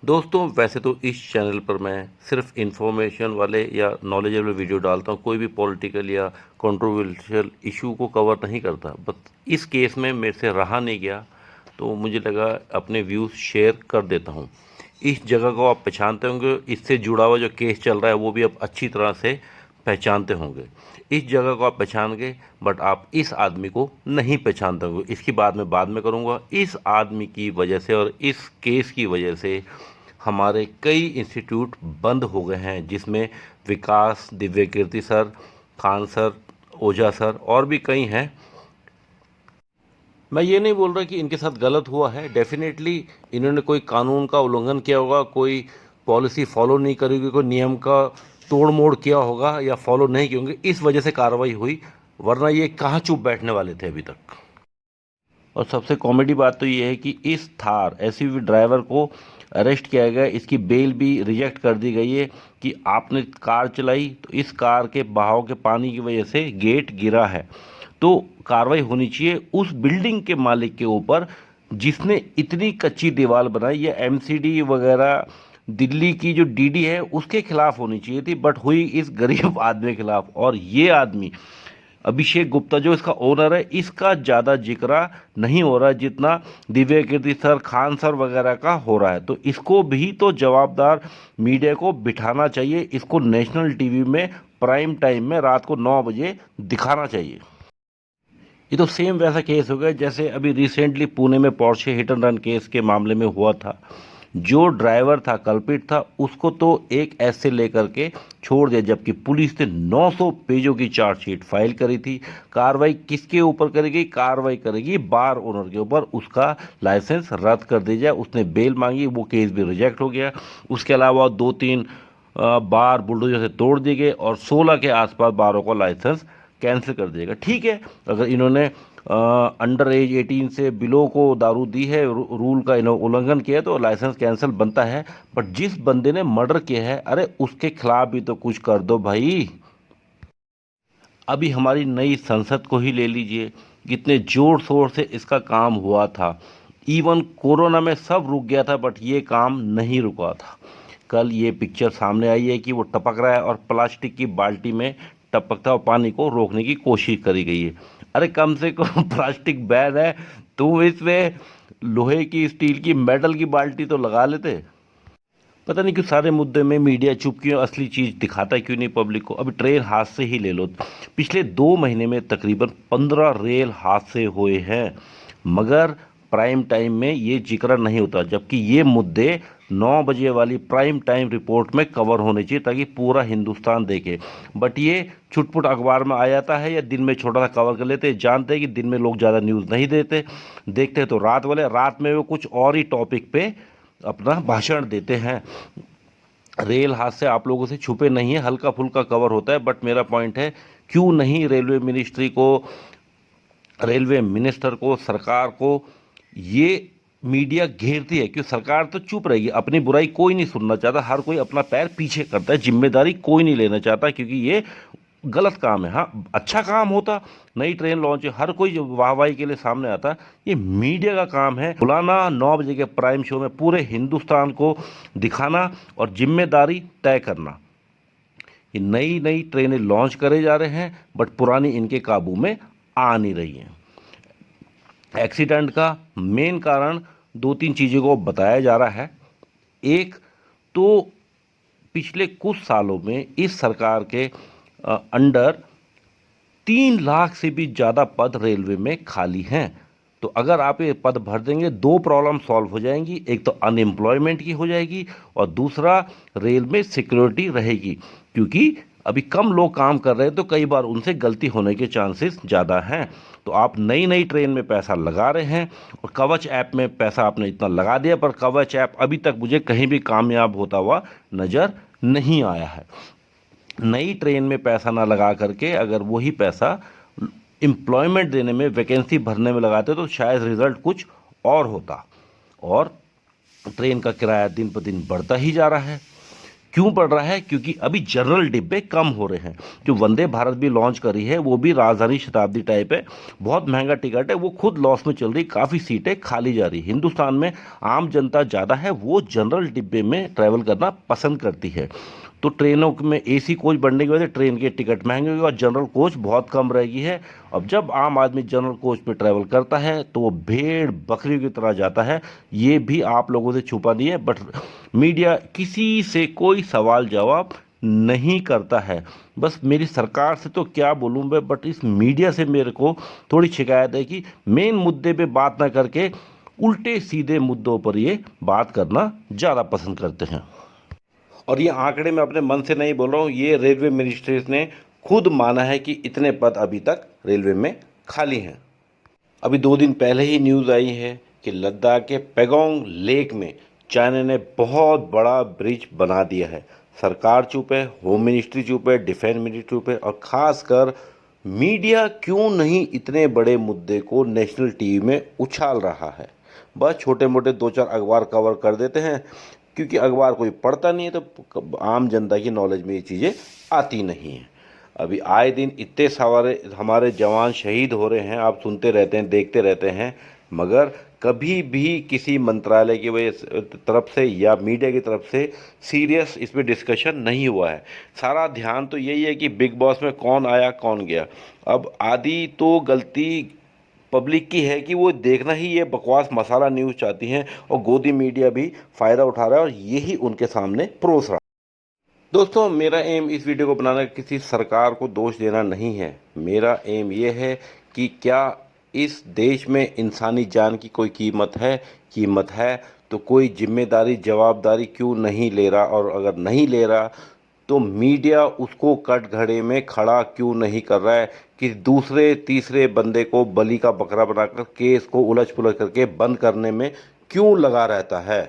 दोस्तों वैसे तो इस चैनल पर मैं सिर्फ इन्फॉर्मेशन वाले या नॉलेजेबल वीडियो डालता हूँ, कोई भी पॉलिटिकल या कंट्रोवर्शियल इशू को कवर नहीं करता। बट इस केस में मेरे से रहा नहीं गया तो मुझे लगा अपने व्यूज़ शेयर कर देता हूँ। इस जगह को आप पहचानते होंगे, इससे जुड़ा हुआ जो केस चल रहा है वो भी आप अच्छी तरह से पहचानते होंगे। इस जगह को आप पहचान गए बट आप इस आदमी को नहीं पहचानते होंगे। इसकी बात मैं बाद में करूँगा। इस आदमी की वजह से और इस केस की वजह से हमारे कई इंस्टीट्यूट बंद हो गए हैं, जिसमें विकास, दिव्य कीर्ति सर, खान सर, ओझा सर और भी कई हैं। मैं ये नहीं बोल रहा कि इनके साथ गलत हुआ है, डेफिनेटली इन्होंने कोई कानून का उल्लंघन किया होगा, कोई पॉलिसी फॉलो नहीं करी होगी, कोई नियम का तोड़ मोड़ किया होगा या फॉलो नहीं किए होंगे, इस वजह से कार्रवाई हुई, वरना ये कहाँ चुप बैठने वाले थे अभी तक। और सबसे कॉमेडी बात तो ये है कि इस थार एसयूवी ड्राइवर को अरेस्ट किया गया, इसकी बेल भी रिजेक्ट कर दी गई है कि आपने कार चलाई तो इस कार के बहाव के पानी की वजह से गेट गिरा है। तो कार्रवाई होनी चाहिए उस बिल्डिंग के मालिक के ऊपर जिसने इतनी कच्ची दीवार बनाई, या एमसीडी वगैरह दिल्ली की जो डीडी है उसके खिलाफ होनी चाहिए थी, बट हुई इस गरीब आदमी के खिलाफ। और ये आदमी अभिषेक गुप्ता जो इसका ओनर है, इसका ज़्यादा जिक्र नहीं हो रहा है जितना दिव्य कीर्ति सर, खान सर वगैरह का हो रहा है। तो इसको भी तो जवाबदार मीडिया को बिठाना चाहिए, इसको नेशनल टीवी में प्राइम टाइम में रात को 9 बजे दिखाना चाहिए। ये तो सेम वैसा केस हो गया जैसे अभी रिसेंटली पुणे में Porsche hit and run case के मामले में हुआ था। जो ड्राइवर था, कल्पित था, उसको तो एक ऐसे लेकर के छोड़ दिया, जबकि पुलिस ने 900 पेजों की चार्जशीट फाइल करी थी। कार्रवाई किसके ऊपर करेगी? कार्रवाई करेगी बार ओनर के ऊपर, उसका लाइसेंस रद्द कर दिया जाए। उसने बेल मांगी, वो केस भी रिजेक्ट हो गया। उसके अलावा 2-3 बार बुलडोजर से तोड़ दिए गए और 16 के आसपास बारों का लाइसेंस कैंसिल कर दिएगा। ठीक है, अगर इन्होंने अंडर एज 18 से बिलो को दारू दी है, रूल का उल्लंघन किया है, तो लाइसेंस कैंसिल बनता है। बट जिस बंदे ने मर्डर किया है, अरे उसके खिलाफ भी तो कुछ कर दो भाई। अभी हमारी नई संसद को ही ले लीजिए, कितने जोर शोर से इसका काम हुआ था। इवन कोरोना में सब रुक गया था बट ये काम नहीं रुका था। कल ये पिक्चर सामने आई है कि वो टपक रहा है और प्लास्टिक की बाल्टी में टपकता हुआ पानी को रोकने की कोशिश करी गई है। अरे कम से कम प्लास्टिक बैन है, तुम इसमें लोहे की, स्टील की, मेटल की बाल्टी तो लगा लेते। पता नहीं क्यों सारे मुद्दे में मीडिया चुप क्यों, असली चीज़ दिखाता क्यों नहीं पब्लिक को। अभी ट्रेन हादसे ही ले लो, पिछले 2 महीने में तकरीबन 15 रेल हादसे हुए हैं, मगर प्राइम टाइम में ये जिक्र नहीं होता, जबकि ये मुद्दे 9 बजे वाली प्राइम टाइम रिपोर्ट में कवर होने चाहिए ताकि पूरा हिंदुस्तान देखे। बट ये छुटपुट अखबार में आ जाता है या दिन में छोटा सा कवर कर लेते हैं। जानते हैं कि दिन में लोग ज़्यादा न्यूज़ नहीं देते, देखते तो रात वाले, रात में वो कुछ और ही टॉपिक पे अपना भाषण देते हैं। रेल हादसे आप लोगों से छुपे नहीं है, हल्का फुल्का कवर होता है। बट मेरा पॉइंट है, क्यों नहीं रेलवे मिनिस्ट्री को, रेलवे मिनिस्टर को, सरकार को ये मीडिया घेरती है? क्यों सरकार तो चुप रहेगी? अपनी बुराई कोई नहीं सुनना चाहता, हर कोई अपना पैर पीछे करता है, जिम्मेदारी कोई नहीं लेना चाहता, क्योंकि ये गलत काम है। हाँ, अच्छा काम होता, नई ट्रेन लॉन्च है, हर कोई वाहवाही के लिए सामने आता। ये मीडिया का काम है बुलाना, 9 बजे के प्राइम शो में पूरे हिंदुस्तान को दिखाना और जिम्मेदारी तय करना। ये नई नई ट्रेनें लॉन्च करे जा रहे हैं बट पुरानी इनके काबू में आ नहीं रही हैं। एक्सीडेंट का मेन कारण 2-3 चीज़ों को बताया जा रहा है। एक तो पिछले कुछ सालों में इस सरकार के अंडर 3 लाख से भी ज़्यादा पद रेलवे में खाली हैं। तो अगर आप ये पद भर देंगे, 2 प्रॉब्लम सॉल्व हो जाएंगी। एक तो अनएम्प्लॉयमेंट की हो जाएगी और दूसरा रेल में सिक्योरिटी रहेगी, क्योंकि अभी कम लोग काम कर रहे हैं तो कई बार उनसे गलती होने के चांसेस ज़्यादा हैं। तो आप नई नई ट्रेन में पैसा लगा रहे हैं और कवच ऐप में पैसा आपने इतना लगा दिया, पर कवच ऐप अभी तक मुझे कहीं भी कामयाब होता हुआ नज़र नहीं आया है। नई ट्रेन में पैसा ना लगा करके अगर वही पैसा एम्प्लॉयमेंट देने में, वैकेंसी भरने में लगाते तो शायद रिजल्ट कुछ और होता। और ट्रेन का किराया दिन पर दिन बढ़ता ही जा रहा है। क्यों बढ़ रहा है? क्योंकि अभी जनरल डिब्बे कम हो रहे हैं। जो वंदे भारत भी लॉन्च करी है वो भी राजधानी शताब्दी टाइप है, बहुत महंगा टिकट है, वो खुद लॉस में चल रही, काफ़ी सीटें खाली जा रही। हिंदुस्तान में आम जनता ज़्यादा है, वो जनरल डिब्बे में ट्रैवल करना पसंद करती है। तो ट्रेनों में एसी कोच बढ़ने की वजह से ट्रेन के टिकट महंगे हुए और जनरल कोच बहुत कम रहेगी है। अब जब आम आदमी जनरल कोच में ट्रैवल करता है तो वो भेड़ बकरियों की तरह जाता है। ये भी आप लोगों से छुपा नहीं है, बट मीडिया किसी से कोई सवाल जवाब नहीं करता है। बस मेरी सरकार से तो क्या बोलूँ मैं, बट इस मीडिया से मेरे को थोड़ी शिकायत है कि मेन मुद्दे पे बात ना करके उल्टे सीधे मुद्दों पर ये बात करना ज़्यादा पसंद करते हैं। और ये आंकड़े मैं अपने मन से नहीं बोल रहा हूँ, ये रेलवे मिनिस्ट्री ने खुद माना है कि इतने पद अभी तक रेलवे में खाली हैं। अभी 2 दिन पहले ही न्यूज़ आई है कि लद्दाख के पैगोंग लेक में चाइना ने बहुत बड़ा ब्रिज बना दिया है। सरकार चुप है, होम मिनिस्ट्री चुप है, डिफेंस मिनिस्ट्री चुप है, और ख़ासकर मीडिया क्यों नहीं इतने बड़े मुद्दे को नेशनल टीवी में उछाल रहा है। बस छोटे मोटे 2-4 अखबार कवर कर देते हैं, क्योंकि अखबार कोई पढ़ता नहीं है, तो आम जनता की नॉलेज में ये चीज़ें आती नहीं हैं। अभी आए दिन इतने सारे हमारे जवान शहीद हो रहे हैं, आप सुनते रहते हैं, देखते रहते हैं, मगर कभी भी किसी मंत्रालय की वजह तरफ से या मीडिया की तरफ से सीरियस इस पर डिस्कशन नहीं हुआ है। सारा ध्यान तो यही है कि बिग बॉस में कौन आया कौन गया। अब आधी तो गलती पब्लिक की है कि वो देखना ही ये बकवास मसाला न्यूज़ चाहती हैं, और गोदी मीडिया भी फ़ायदा उठा रहा है और यही उनके सामने परोस रहा है। दोस्तों, मेरा एम इस वीडियो को बनाना किसी सरकार को दोष देना नहीं है। मेरा एम ये है कि क्या इस देश में इंसानी जान की कोई कीमत है तो कोई जिम्मेदारी जवाबदारी क्यों नहीं ले रहा, और अगर नहीं ले रहा तो मीडिया उसको कटघरे में खड़ा क्यों नहीं कर रहा है कि दूसरे तीसरे बंदे को बलि का बकरा बनाकर केस को उलझ पुलझ करके बंद करने में क्यों लगा रहता है।